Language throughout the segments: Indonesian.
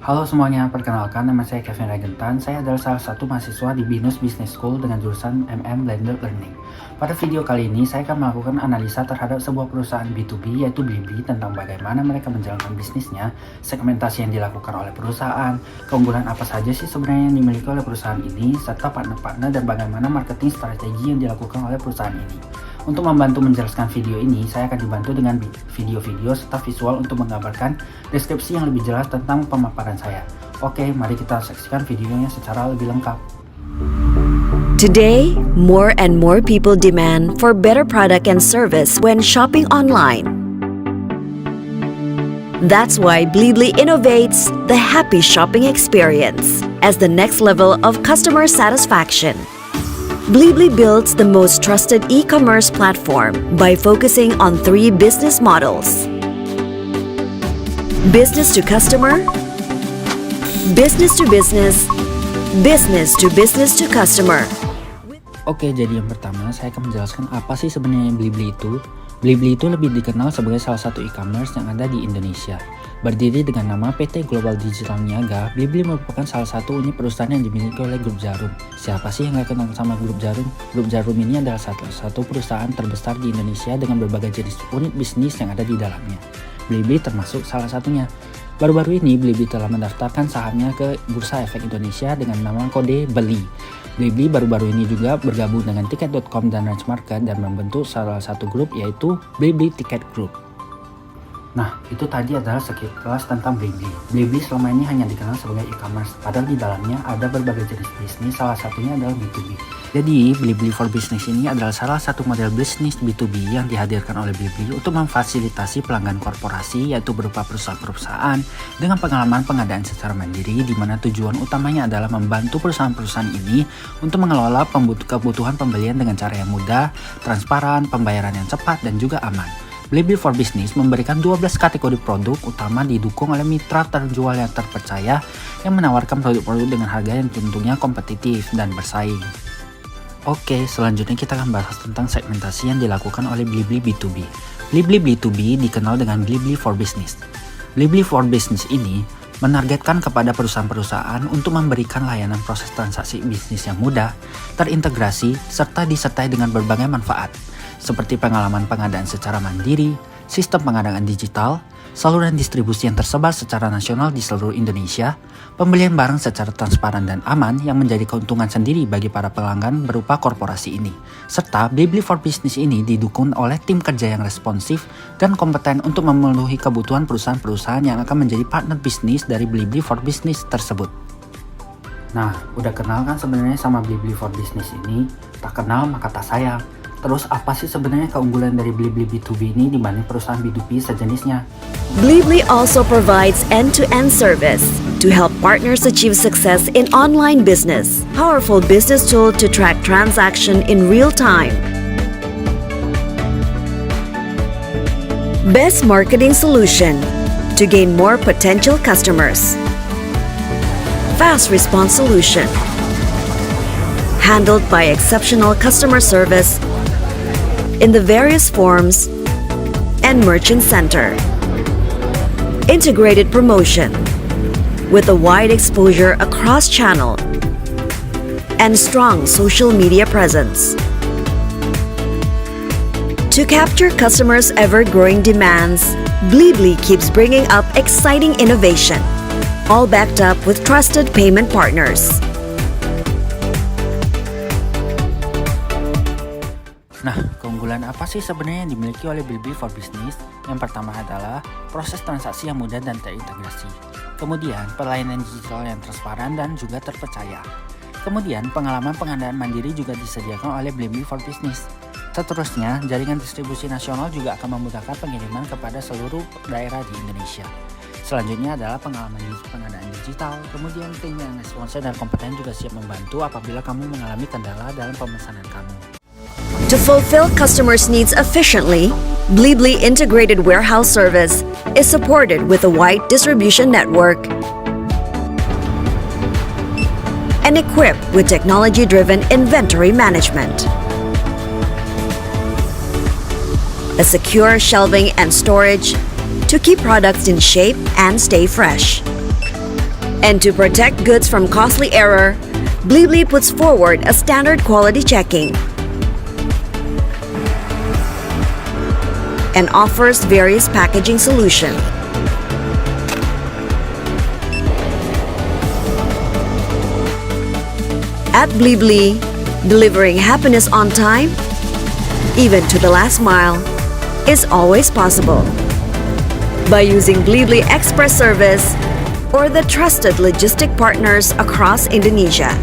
Halo semuanya, perkenalkan nama saya Kevin Ragentan. Saya adalah salah satu mahasiswa di BINUS Business School dengan jurusan Blended Learning. Pada video kali ini, saya akan melakukan analisa terhadap sebuah perusahaan B2B yaitu Blibli tentang bagaimana mereka menjalankan bisnisnya, segmentasi yang dilakukan oleh perusahaan, keunggulan apa saja sih sebenarnya yang dimiliki oleh perusahaan ini, serta partner-partner dan bagaimana marketing strategi yang dilakukan oleh perusahaan ini. Untuk membantu menjelaskan video ini, saya akan dibantu dengan video-video serta visual untuk menggambarkan deskripsi yang lebih jelas tentang pemaparan saya. Oke, mari kita saksikan videonya secara lebih lengkap. Today, more and more people demand for better product and service when shopping online. That's why Blibli innovates the happy shopping experience as the next level of customer satisfaction. Blibli builds the most trusted e-commerce platform by focusing on 3 business models: business to customer, business to business, business to customer. Oke, jadi yang pertama saya akan menjelaskan apa sih sebenarnya Blibli itu. Blibli itu lebih dikenal sebagai salah satu e-commerce yang ada di Indonesia. Berdiri dengan nama PT Global Digital Niaga, Blibli merupakan salah satu unit perusahaan yang dimiliki oleh Grup Djarum. Siapa sih yang gak kenal sama Grup Djarum? Grup Djarum ini adalah salah satu perusahaan terbesar di Indonesia dengan berbagai jenis unit bisnis yang ada di dalamnya. Blibli termasuk salah satunya. Baru-baru ini Blibli telah mendaftarkan sahamnya ke Bursa Efek Indonesia dengan nama kode BELI. Blibli baru-baru ini juga bergabung dengan Tiket.com dan Range Market dan membentuk salah satu grup yaitu Blibli Ticket Group. Nah, itu tadi adalah sekilas tentang Blibli. Blibli selama ini hanya dikenal sebagai e-commerce, padahal di dalamnya ada berbagai jenis bisnis, salah satunya adalah B2B. Jadi, Blibli for Business ini adalah salah satu model bisnis B2B yang dihadirkan oleh Blibli untuk memfasilitasi pelanggan korporasi, yaitu berupa perusahaan-perusahaan dengan pengalaman pengadaan secara mandiri, di mana tujuan utamanya adalah membantu perusahaan-perusahaan ini untuk mengelola kebutuhan pembelian dengan cara yang mudah, transparan, pembayaran yang cepat, dan juga aman. Blibli for Business memberikan 12 kategori produk utama didukung oleh mitra terjual yang terpercaya yang menawarkan produk-produk dengan harga yang tentunya kompetitif dan bersaing. Oke, selanjutnya kita akan bahas tentang segmentasi yang dilakukan oleh Blibli B2B. Blibli B2B dikenal dengan Blibli for Business. Blibli for Business ini menargetkan kepada perusahaan-perusahaan untuk memberikan layanan proses transaksi bisnis yang mudah, terintegrasi, serta disertai dengan berbagai manfaat, seperti pengalaman pengadaan secara mandiri, sistem pengadaan digital, saluran distribusi yang tersebar secara nasional di seluruh Indonesia, pembelian barang secara transparan dan aman yang menjadi keuntungan sendiri bagi para pelanggan berupa korporasi ini. Serta Blibli for Business ini didukung oleh tim kerja yang responsif dan kompeten untuk memenuhi kebutuhan perusahaan-perusahaan yang akan menjadi partner bisnis dari Blibli for Business tersebut. Nah, udah kenal kan sebenarnya sama Blibli for Business ini? Tak kenal maka tak sayang. Terus apa sih sebenarnya keunggulan dari Blibli B2B ini dibanding perusahaan B2B sejenisnya? Blibli also provides end-to-end service to help partners achieve success in online business. Powerful business tool to track transaction in real time. Best marketing solution to gain more potential customers. Fast response solution handled by exceptional customer service in the various forms and merchant center. Integrated promotion with a wide exposure across channel and strong social media presence. To capture customers' ever-growing demands, Blibli keeps bringing up exciting innovation, all backed up with trusted payment partners. Nah, keunggulan apa sih sebenarnya yang dimiliki oleh Blibli for Business? Yang pertama adalah proses transaksi yang mudah dan terintegrasi. Kemudian, pelayanan digital yang transparan dan juga terpercaya. Kemudian, pengalaman pengadaan mandiri juga disediakan oleh Blibli for Business. Seterusnya, jaringan distribusi nasional juga akan memudahkan pengiriman kepada seluruh daerah di Indonesia. Selanjutnya adalah pengalaman pengadaan digital. Kemudian, tim yang responsif dan kompeten juga siap membantu apabila kamu mengalami kendala dalam pemesanan kamu. To fulfill customers' needs efficiently, Blibli integrated warehouse service is supported with a wide distribution network and equipped with technology-driven inventory management. A secure shelving and storage to keep products in shape and stay fresh. And to protect goods from costly error, Blibli puts forward a standard quality checking and offers various packaging solutions. At Blibli, delivering happiness on time, even to the last mile, is always possible. By using Blibli Express Service or the trusted logistic partners across Indonesia.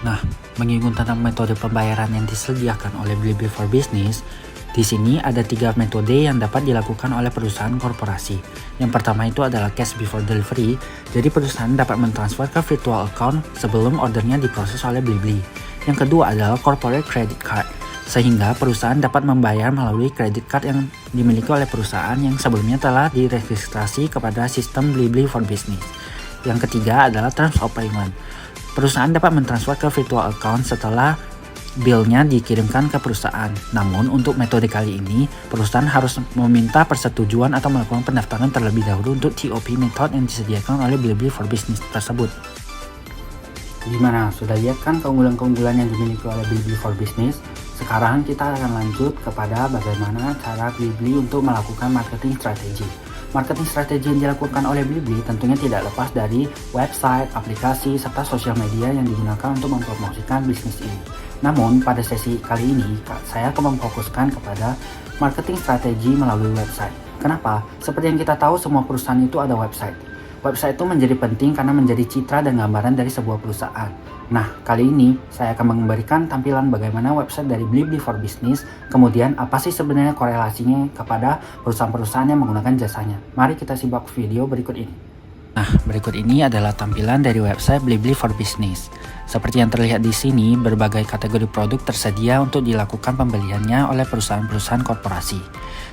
Nah, menyinggung tentang metode pembayaran yang disediakan oleh Blibli for Business, di sini ada 3 metode yang dapat dilakukan oleh perusahaan korporasi. Yang pertama itu adalah cash before delivery, jadi perusahaan dapat mentransfer ke virtual account sebelum ordernya diproses oleh Blibli. Yang kedua adalah corporate credit card, sehingga perusahaan dapat membayar melalui credit card yang dimiliki oleh perusahaan yang sebelumnya telah diregistrasi kepada sistem Blibli for Business. Yang ketiga adalah terms of payment. Perusahaan dapat mentransfer ke virtual account setelah bill-nya dikirimkan ke perusahaan. Namun untuk metode kali ini, perusahaan harus meminta persetujuan atau melakukan pendaftaran terlebih dahulu untuk TOP method yang disediakan oleh Blibli for Business tersebut. Gimana? Sudah lihat kan keunggulan-keunggulan yang dimiliki oleh Blibli for Business? Sekarang kita akan lanjut kepada bagaimana cara Blibli untuk melakukan marketing strategi. Marketing strategi yang dilakukan oleh Blibli tentunya tidak lepas dari website, aplikasi, serta sosial media yang digunakan untuk mempromosikan bisnis ini. Namun pada sesi kali ini, saya akan memfokuskan kepada marketing strategi melalui website. Kenapa? Seperti yang kita tahu, semua perusahaan itu ada website. Website itu menjadi penting karena menjadi citra dan gambaran dari sebuah perusahaan. Nah, kali ini saya akan memberikan tampilan bagaimana website dari Blibli for Business, kemudian apa sih sebenarnya korelasinya kepada perusahaan-perusahaan yang menggunakan jasanya. Mari kita simak video berikut ini. Nah, berikut ini adalah tampilan dari website Blibli for Business. Seperti yang terlihat di sini, berbagai kategori produk tersedia untuk dilakukan pembeliannya oleh perusahaan-perusahaan korporasi.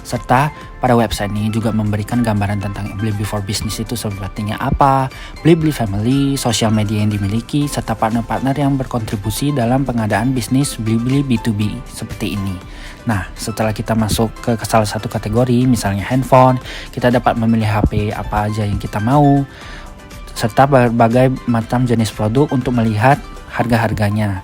Serta pada website ini juga memberikan gambaran tentang Blibli for Business itu sepertinya apa, Blibli Family, sosial media yang dimiliki, serta partner-partner yang berkontribusi dalam pengadaan bisnis Blibli B2B seperti ini. Nah, setelah kita masuk ke salah satu kategori, misalnya handphone, kita dapat memilih HP apa aja yang kita mau, serta berbagai macam jenis produk untuk melihat harga-harganya.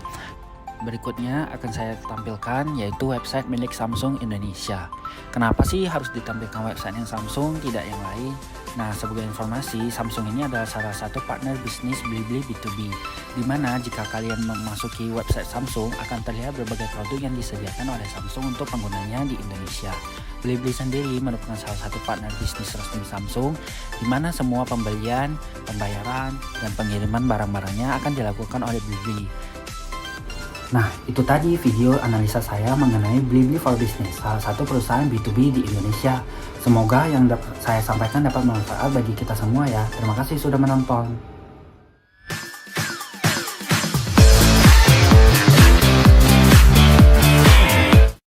Berikutnya akan saya tampilkan yaitu website milik Samsung Indonesia. Kenapa sih harus ditampilkan website yang Samsung, tidak yang lain? Nah, sebagai informasi, Samsung ini adalah salah satu partner bisnis Blibli B2B, di mana jika kalian memasuki website Samsung akan terlihat berbagai produk yang disediakan oleh Samsung untuk penggunanya di Indonesia. Blibli sendiri merupakan salah satu partner bisnis resmi Samsung, di mana semua pembelian, pembayaran, dan pengiriman barang-barangnya akan dilakukan oleh Blibli. Nah, itu tadi video analisa saya mengenai Blibli for Business, salah satu perusahaan B2B di Indonesia. Semoga yang saya sampaikan dapat bermanfaat bagi kita semua ya. Terima kasih sudah menonton.